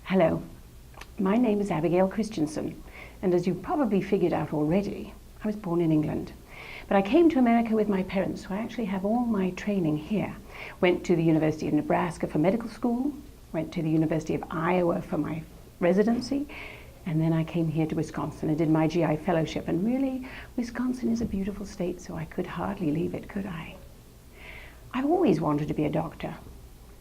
Hello, my name is Abigail Christiansen, and as you've probably figured out already, I was born in England. But I came to America with my parents, so I actually have all my training here. Went to the University of Nebraska for medical school, went to the University of Iowa for my residency, and then I came here to Wisconsin and did my GI fellowship. And really, Wisconsin is a beautiful state, so I could hardly leave it, could I? I've always wanted to be a doctor,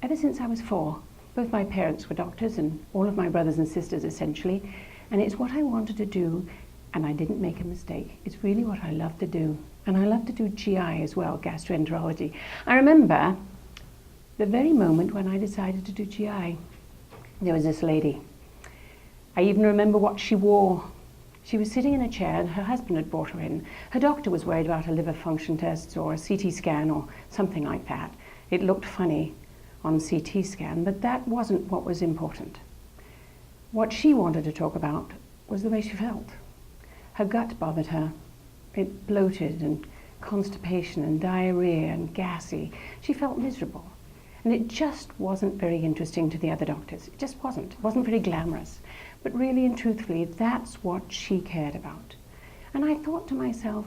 ever since I was 4. Both my parents were doctors and all of my brothers and sisters essentially, and it's what I wanted to do, and I didn't make a mistake. It's really what I love to do, and I love to do GI as well, gastroenterology. I remember the very moment when I decided to do GI. There was this lady. I even remember what she wore. She was sitting in a chair and her husband had brought her in. Her doctor was worried about her liver function tests or a CT scan or something like that. It looked funny on CT scan, but that wasn't what was important. What she wanted to talk about was the way she felt. Her gut bothered her. It bloated and constipation and diarrhea and gassy. She felt miserable. And it just wasn't very interesting to the other doctors. It just wasn't. It wasn't very glamorous. But really and truthfully, that's what she cared about. And I thought to myself,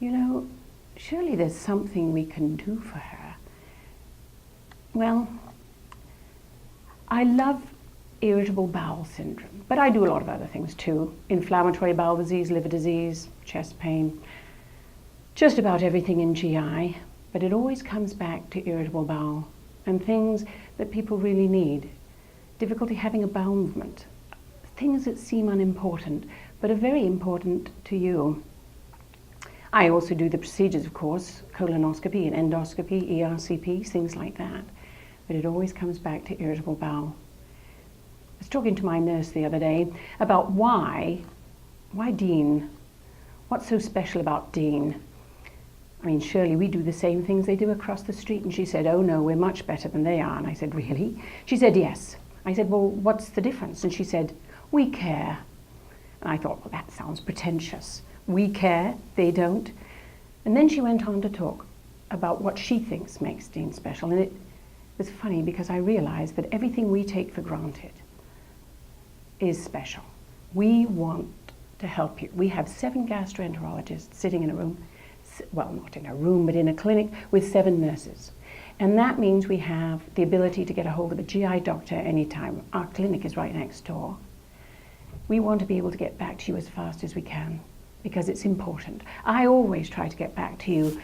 you know, surely there's something we can do for her. Well, I love irritable bowel syndrome, but I do a lot of other things too. Inflammatory bowel disease, liver disease, chest pain, just about everything in GI, but it always comes back to irritable bowel and things that people really need. Difficulty having a bowel movement, things that seem unimportant, but are very important to you. I also do the procedures, of course, colonoscopy and endoscopy, ERCP, things like that. But it always comes back to irritable bowel. I was talking to my nurse the other day about why Dean? What's so special about Dean? I mean, surely we do the same things they do across the street. And she said, oh no, we're much better than they are. And I said, really? She said, yes. I said, well, what's the difference? And she said, we care. And I thought, well, that sounds pretentious. We care, they don't. And then she went on to talk about what she thinks makes Dean special. And it was funny because I realized that everything we take for granted is special. We want to help you. We have 7 gastroenterologists sitting in a room, well, not in a room, but in a clinic with 7 nurses. And that means we have the ability to get a hold of a GI doctor anytime. Our clinic is right next door. We want to be able to get back to you as fast as we can because it's important. I always try to get back to you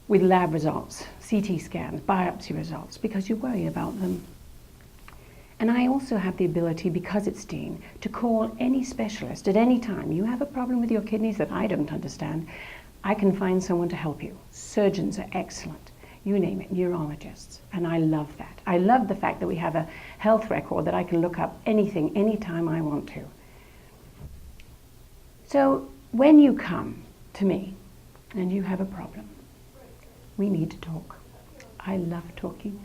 with lab results, CT scans, biopsy results, because you worry about them. And I also have the ability, because it's Dean, to call any specialist at any time. You have a problem with your kidneys that I don't understand, I can find someone to help you. Surgeons are excellent. You name it, neurologists. And I love that. I love the fact that we have a health record that I can look up anything, anytime I want to. So when you come to me and you have a problem, we need to talk. I love talking.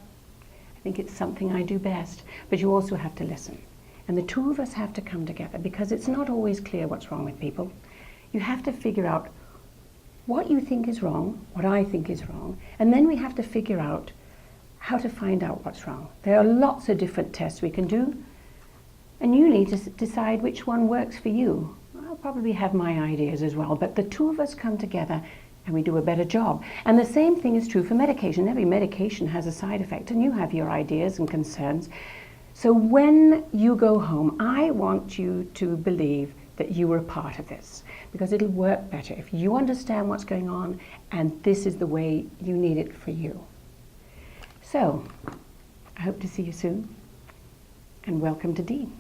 I think it's something I do best, but you also have to listen. And the 2 of us have to come together because it's not always clear what's wrong with people. You have to figure out what you think is wrong, what I think is wrong, and then we have to figure out how to find out what's wrong. There are lots of different tests we can do, and you need to decide which one works for you. I'll probably have my ideas as well, but the 2 of us come together and we do a better job. And the same thing is true for medication. Every medication has a side effect, and you have your ideas and concerns. So when you go home, I want you to believe that you were a part of this, because it'll work better if you understand what's going on and this is the way you need it for you. So, I hope to see you soon, and welcome to Dean.